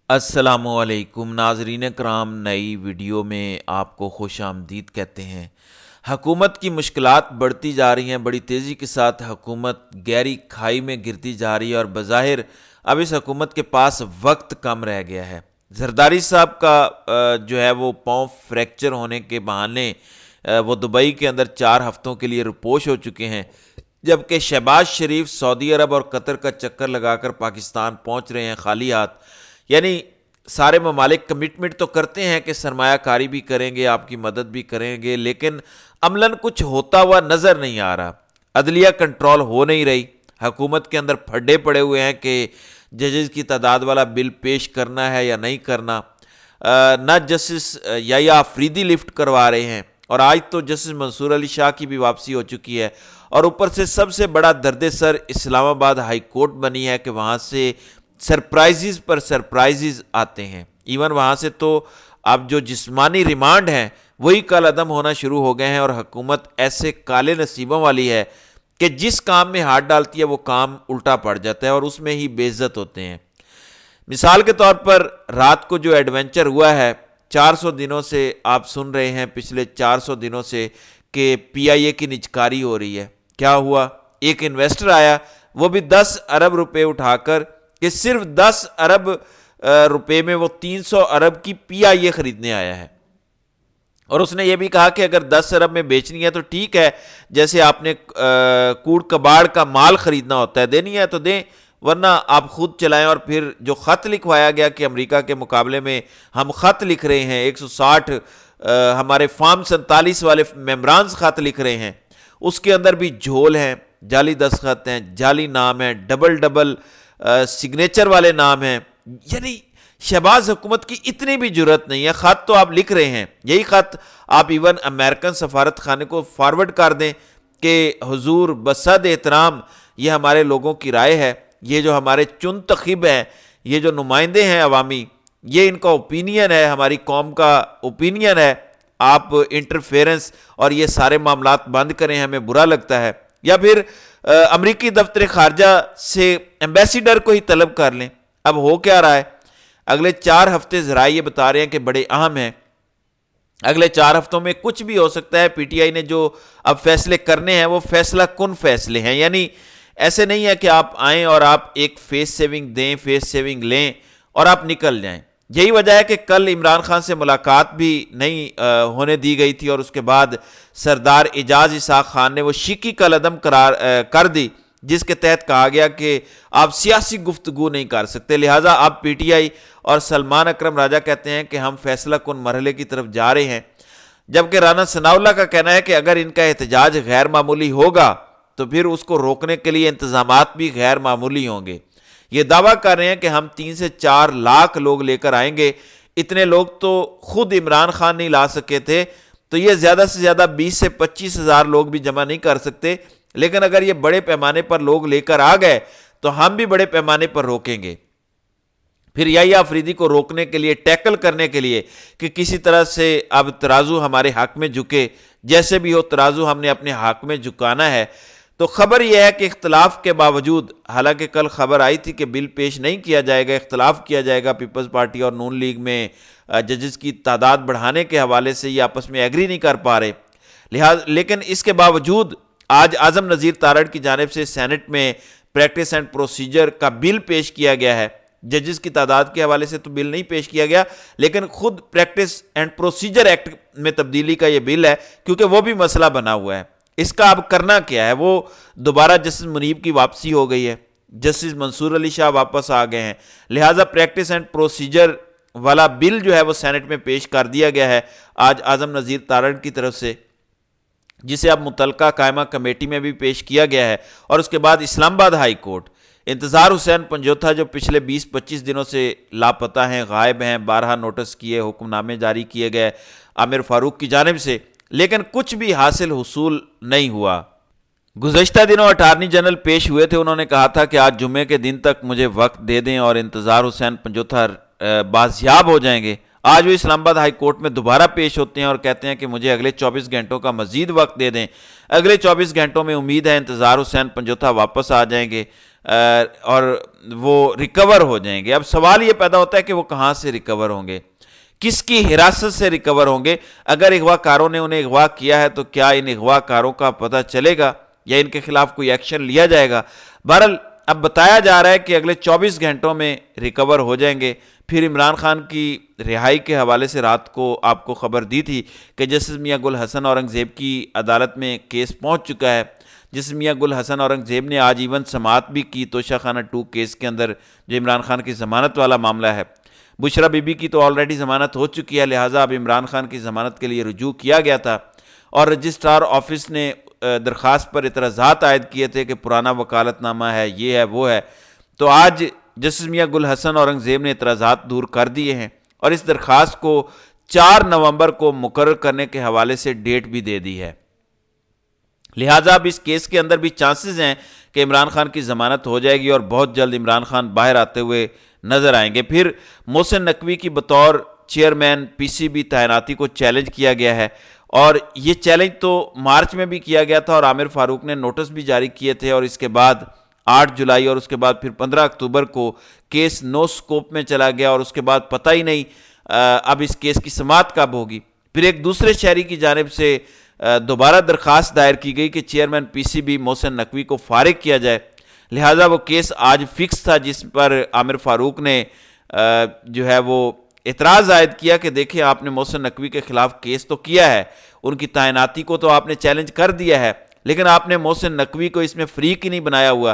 السلام علیکم ناظرین کرام، نئی ویڈیو میں آپ کو خوش آمدید کہتے ہیں۔ حکومت کی مشکلات بڑھتی جا رہی ہیں، بڑی تیزی کے ساتھ حکومت گہری کھائی میں گرتی جا رہی ہے اور بظاہر اب اس حکومت کے پاس وقت کم رہ گیا ہے۔ زرداری صاحب کا جو ہے وہ پاؤں فریکچر ہونے کے بہانے وہ دبئی کے اندر 4 ہفتوں کے لیے روپوش ہو چکے ہیں، جبکہ شہباز شریف سعودی عرب اور قطر کا چکر لگا کر پاکستان پہنچ رہے ہیں خالی ہاتھ۔ یعنی سارے ممالک کمٹمنٹ تو کرتے ہیں کہ سرمایہ کاری بھی کریں گے، آپ کی مدد بھی کریں گے، لیکن عملاً کچھ ہوتا ہوا نظر نہیں آ رہا۔ عدلیہ کنٹرول ہو نہیں رہی، حکومت کے اندر پھڈے پڑے ہوئے ہیں کہ ججز کی تعداد والا بل پیش کرنا ہے یا نہیں کرنا۔ نہ جسٹس یحییٰ آفریدی لفٹ کروا رہے ہیں، اور آج تو جسٹس منصور علی شاہ کی بھی واپسی ہو چکی ہے، اور اوپر سے سب سے بڑا درد سر اسلام آباد ہائی کورٹ بنی ہے کہ وہاں سے سرپرائزز پر سرپرائزز آتے ہیں۔ ایون وہاں سے تو اب جو جسمانی ریمانڈ ہیں وہی کل عدم ہونا شروع ہو گئے ہیں، اور حکومت ایسے کالے نصیبوں والی ہے کہ جس کام میں ہاتھ ڈالتی ہے وہ کام الٹا پڑ جاتا ہے اور اس میں ہی بے عزت ہوتے ہیں۔ مثال کے طور پر رات کو جو ایڈونچر ہوا ہے، 400 دنوں سے آپ سن رہے ہیں، پچھلے 400 دنوں سے کہ پی آئی اے کی نجکاری ہو رہی ہے۔ کیا ہوا؟ ایک انویسٹر آیا، وہ بھی 10 ارب روپے اٹھا کر، کہ صرف 10 ارب روپے میں وہ 300 ارب کی پی آئی اے خریدنے آیا ہے، اور اس نے یہ بھی کہا کہ اگر 10 ارب میں بیچنی ہے تو ٹھیک ہے، جیسے آپ نے کوڑ کباڑ کا مال خریدنا ہوتا ہے، دینی ہے تو دیں، ورنہ آپ خود چلائیں۔ اور پھر جو خط لکھوایا گیا کہ امریکہ کے مقابلے میں ہم خط لکھ رہے ہیں، 160 ہمارے فارم 47 والے ممبرانز خط لکھ رہے ہیں، اس کے اندر بھی جھول ہیں، جعلی دستخط ہیں، جعلی نام ہیں، ڈبل سگنیچر والے نام ہیں۔ یعنی شہباز حکومت کی اتنی بھی جرت نہیں ہے، خط تو آپ لکھ رہے ہیں، یہی خط آپ ایون امریکن سفارت خانے کو فارورڈ کر دیں کہ حضور بصد احترام یہ ہمارے لوگوں کی رائے ہے، یہ جو ہمارے چنتخب ہیں، یہ جو نمائندے ہیں عوامی، یہ ان کا اوپینین ہے، ہماری قوم کا اوپینین ہے، آپ انٹرفیرنس اور یہ سارے معاملات بند کریں، ہمیں برا لگتا ہے۔ یا پھر امریکی دفتر خارجہ سے ایمبیسیڈر کو ہی طلب کر لیں۔ اب ہو کیا رہا ہے؟ اگلے 4 ہفتے ذرائع یہ بتا رہے ہیں کہ بڑے اہم ہیں، اگلے 4 ہفتوں میں کچھ بھی ہو سکتا ہے۔ پی ٹی آئی نے جو اب فیصلے کرنے ہیں وہ فیصلہ کن فیصلے ہیں، یعنی ایسے نہیں ہے کہ آپ آئیں اور آپ ایک فیس سیونگ دیں، فیس سیونگ لیں اور آپ نکل جائیں۔ یہی وجہ ہے کہ کل عمران خان سے ملاقات بھی نہیں ہونے دی گئی تھی، اور اس کے بعد سردار اعجاز اسحاق خان نے وہ شیکی کل عدم کر دی، جس کے تحت کہا گیا کہ آپ سیاسی گفتگو نہیں کر سکتے، لہٰذا آپ پی ٹی آئی اور سلمان اکرم راجہ کہتے ہیں کہ ہم فیصلہ کن مرحلے کی طرف جا رہے ہیں، جبکہ رانا ثناء اللہ کا کہنا ہے کہ اگر ان کا احتجاج غیر معمولی ہوگا تو پھر اس کو روکنے کے لیے انتظامات بھی غیر معمولی ہوں گے۔ یہ دعویٰ کر رہے ہیں کہ ہم 3 سے 4 لاکھ لوگ لے کر آئیں گے، اتنے لوگ تو خود عمران خان نہیں لا سکے تھے، تو یہ زیادہ سے زیادہ 20 سے 25 ہزار لوگ بھی جمع نہیں کر سکتے، لیکن اگر یہ بڑے پیمانے پر لوگ لے کر آ گئے تو ہم بھی بڑے پیمانے پر روکیں گے۔ پھر یحییٰ آفریدی کو روکنے کے لیے، ٹیکل کرنے کے لیے کہ کسی طرح سے اب ترازو ہمارے حق میں جھکے، جیسے بھی ہو ترازو ہم نے اپنے حق میں جھکانا ہے۔ تو خبر یہ ہے کہ اختلاف کے باوجود، حالانکہ کل خبر آئی تھی کہ بل پیش نہیں کیا جائے گا، اختلاف کیا جائے گا پیپلز پارٹی اور نون لیگ میں ججز کی تعداد بڑھانے کے حوالے سے، یہ آپس میں ایگری نہیں کر پا رہے، لیکن اس کے باوجود آج اعظم نذیر تارڑ کی جانب سے سینٹ میں پریکٹس اینڈ پروسیجر کا بل پیش کیا گیا ہے۔ ججز کی تعداد کے حوالے سے تو بل نہیں پیش کیا گیا، لیکن خود پریکٹس اینڈ پروسیجر ایکٹ میں تبدیلی کا یہ بل ہے، کیونکہ وہ بھی مسئلہ بنا ہوا ہے۔ اس کا اب کرنا کیا ہے؟ وہ دوبارہ جسٹس منیب کی واپسی ہو گئی ہے، جسٹس منصور علی شاہ واپس آ گئے ہیں، لہٰذا پریکٹس اینڈ پروسیجر والا بل جو ہے وہ سینٹ میں پیش کر دیا گیا ہے آج اعظم نذیر تارڑ کی طرف سے، جسے اب متعلقہ قائمہ کمیٹی میں بھی پیش کیا گیا ہے۔ اور اس کے بعد اسلام آباد ہائی کورٹ انتظار حسین پنجوتھا جو پچھلے 20-25 دنوں سے لاپتہ ہیں، غائب ہیں، 12 نوٹس کیے، حکم نامے جاری کیے گئے عامر فاروق کی جانب سے، لیکن کچھ بھی حاصل حصول نہیں ہوا۔ گزشتہ دنوں اٹارنی جنرل پیش ہوئے تھے، انہوں نے کہا تھا کہ آج جمعے کے دن تک مجھے وقت دے دیں اور انتظار حسین پنجوتھا بازیاب ہو جائیں گے۔ آج وہ اسلام آباد ہائی کورٹ میں دوبارہ پیش ہوتے ہیں اور کہتے ہیں کہ مجھے اگلے 24 گھنٹوں کا مزید وقت دے دیں۔ اگلے 24 گھنٹوں میں امید ہے انتظار حسین پنجوتھا واپس آ جائیں گے۔ اور وہ ریکور ہو جائیں گے۔ اب سوال یہ پیدا ہوتا ہے کہ وہ کہاں سے ریکور ہوں گے، کس کی حراست سے ریکور ہوں گے؟ اگر اغوا کاروں نے انہیں اغوا کیا ہے تو کیا ان اغوا کاروں کا پتہ چلے گا یا ان کے خلاف کوئی ایکشن لیا جائے گا؟ بہرحال اب بتایا جا رہا ہے کہ اگلے 24 گھنٹوں میں ریکور ہو جائیں گے۔ پھر عمران خان کی رہائی کے حوالے سے رات کو آپ کو خبر دی تھی کہ جسٹس میاں گل حسن اورنگزیب کی عدالت میں کیس پہنچ چکا ہے۔ جسٹس میاں گل حسن اورنگزیب نے آج ایون سماعت بھی کی توشہ خانہ 2 کیس کے اندر، جو عمران خان کی ضمانت والا معاملہ ہے۔ بشرا بی بی کی تو آلریڈی ضمانت ہو چکی ہے، لہٰذا اب عمران خان کی ضمانت کے لیے رجوع کیا گیا تھا، اور رجسٹرار آفس نے درخواست پر اعتراضات عائد کیے تھے کہ پرانا وکالت نامہ ہے، یہ ہے وہ ہے۔ تو آج جسٹس میاں گل حسن اورنگزیب نے اعتراضات دور کر دیے ہیں اور اس درخواست کو 4 نومبر کو مقرر کرنے کے حوالے سے ڈیٹ بھی دے دی ہے۔ لہٰذا اب اس کیس کے اندر بھی چانسز ہیں کہ عمران خان کی ضمانت ہو جائے گی اور بہت جلد عمران خان باہر آتے ہوئے نظر آئیں گے۔ پھر محسن نقوی کی بطور چیئرمین پی سی بی تعیناتی کو چیلنج کیا گیا ہے، اور یہ چیلنج تو مارچ میں بھی کیا گیا تھا اور عامر فاروق نے نوٹس بھی جاری کیے تھے، اور اس کے بعد 8 جولائی اور اس کے بعد پھر 15 اکتوبر کو کیس نو سکوپ میں چلا گیا، اور اس کے بعد پتہ ہی نہیں اب اس کیس کی سماعت کب ہوگی۔ پھر ایک دوسرے شہری کی جانب سے دوبارہ درخواست دائر کی گئی کہ chairman P C B Mohsin Naqvi کو فارغ کیا جائے، لہٰذا وہ کیس آج فکس تھا، جس پر عامر فاروق نے جو ہے وہ اعتراض عائد کیا کہ دیکھیں آپ نے محسن نقوی کے خلاف کیس تو کیا ہے، ان کی تعیناتی کو تو آپ نے چیلنج کر دیا ہے، لیکن آپ نے محسن نقوی کو اس میں فریق ہی نہیں بنایا ہوا۔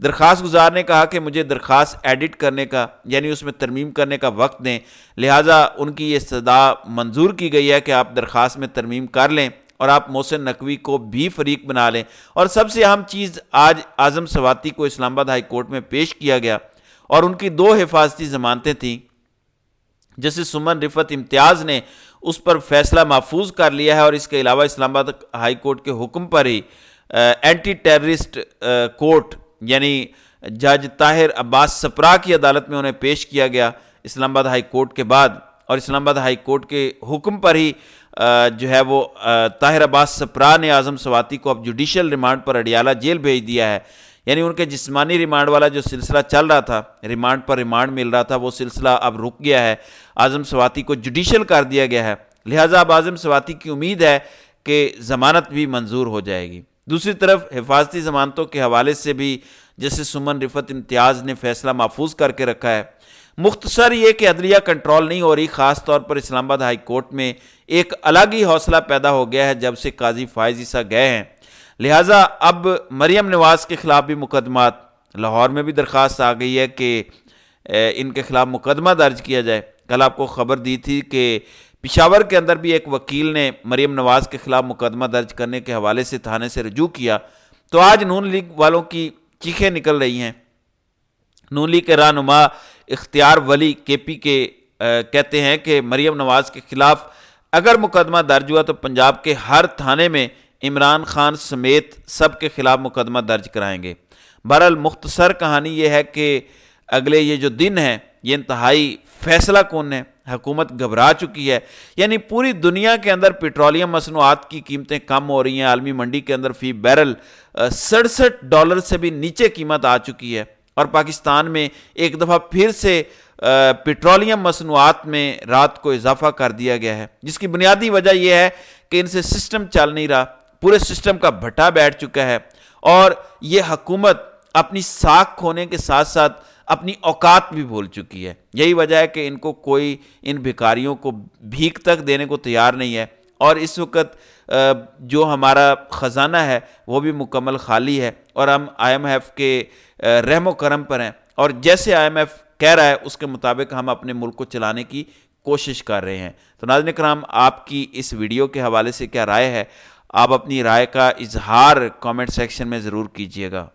درخواست گزار نے کہا کہ مجھے درخواست ایڈٹ کرنے کا، یعنی اس میں ترمیم کرنے کا وقت دیں، لہٰذا ان کی یہ استدعا منظور کی گئی ہے کہ آپ درخواست میں ترمیم کر لیں اور آپ محسن نقوی کو بھی فریق بنا لیں۔ اور سب سے اہم چیز، آج اعظم سواتی کو اسلام آباد ہائی کورٹ میں پیش کیا گیا اور ان کی 2 حفاظتی ضمانتیں تھیں۔ جسٹس سمن رفت امتیاز نے اس پر فیصلہ محفوظ کر لیا ہے، اور اس کے علاوہ اسلام آباد ہائی کورٹ کے حکم پر ہی اینٹی ٹیررسٹ کورٹ یعنی جج طاہر عباس سپرا کی عدالت میں انہیں پیش کیا گیا اسلام آباد ہائی کورٹ کے بعد، اور اسلام آباد ہائی کورٹ کے حکم پر ہی جو ہے وہ طاہر عباس سپرا نے اعظم سواتی کو اب جوڈیشل ریمانڈ پر اڈیالہ جیل بھیج دیا ہے، یعنی ان کے جسمانی ریمانڈ والا جو سلسلہ چل رہا تھا، ریمانڈ پر ریمانڈ مل رہا تھا، وہ سلسلہ اب رک گیا ہے، اعظم سواتی کو جوڈیشل کر دیا گیا ہے، لہٰذا اب اعظم سواتی کی امید ہے کہ ضمانت بھی منظور ہو جائے گی۔ دوسری طرف حفاظتی ضمانتوں کے حوالے سے بھی جسٹس سمن رفت امتیاز نے فیصلہ محفوظ کر کے رکھا ہے۔ مختصر یہ کہ عدلیہ کنٹرول نہیں ہو رہی، خاص طور پر اسلام آباد ہائی کورٹ میں ایک الگ ہی حوصلہ پیدا ہو گیا ہے جب سے قاضی فائز عیسیٰ گئے ہیں، لہٰذا اب مریم نواز کے خلاف بھی مقدمات، لاہور میں بھی درخواست آ گئی ہے کہ ان کے خلاف مقدمہ درج کیا جائے۔ کل آپ کو خبر دی تھی کہ پشاور کے اندر بھی ایک وکیل نے مریم نواز کے خلاف مقدمہ درج کرنے کے حوالے سے تھانے سے رجوع کیا، تو آج نون لیگ والوں کی چیخیں نکل رہی ہیں۔ نون لیگ کے رہنما اختیار ولی کے پی کے کہتے ہیں کہ مریم نواز کے خلاف اگر مقدمہ درج ہوا تو پنجاب کے ہر تھانے میں عمران خان سمیت سب کے خلاف مقدمہ درج کرائیں گے۔ بہرحال مختصر کہانی یہ ہے کہ اگلے یہ جو دن ہیں یہ انتہائی فیصلہ کن ہے، حکومت گھبرا چکی ہے، یعنی پوری دنیا کے اندر پیٹرولیم مصنوعات کی قیمتیں کم ہو رہی ہیں، عالمی منڈی کے اندر فی بیرل $67 سے بھی نیچے قیمت آ چکی ہے، اور پاکستان میں ایک دفعہ پھر سے پیٹرولیم مصنوعات میں رات کو اضافہ کر دیا گیا ہے، جس کی بنیادی وجہ یہ ہے کہ ان سے سسٹم چل نہیں رہا، پورے سسٹم کا بھٹا بیٹھ چکا ہے، اور یہ حکومت اپنی ساکھ کھونے کے ساتھ ساتھ اپنی اوقات بھی بھول چکی ہے۔ یہی وجہ ہے کہ ان کو کوئی ان بھکاریوں کو بھیک تک دینے کو تیار نہیں ہے، اور اس وقت جو ہمارا خزانہ ہے وہ بھی مکمل خالی ہے، اور ہم آئی ایم ایف کے رحم و کرم پر ہیں، اور جیسے آئی ایم ایف کہہ رہا ہے اس کے مطابق ہم اپنے ملک کو چلانے کی کوشش کر رہے ہیں۔ تو ناظرین کرام، آپ کی اس ویڈیو کے حوالے سے کیا رائے ہے؟ آپ اپنی رائے کا اظہار کامنٹ سیکشن میں ضرور کیجیے گا۔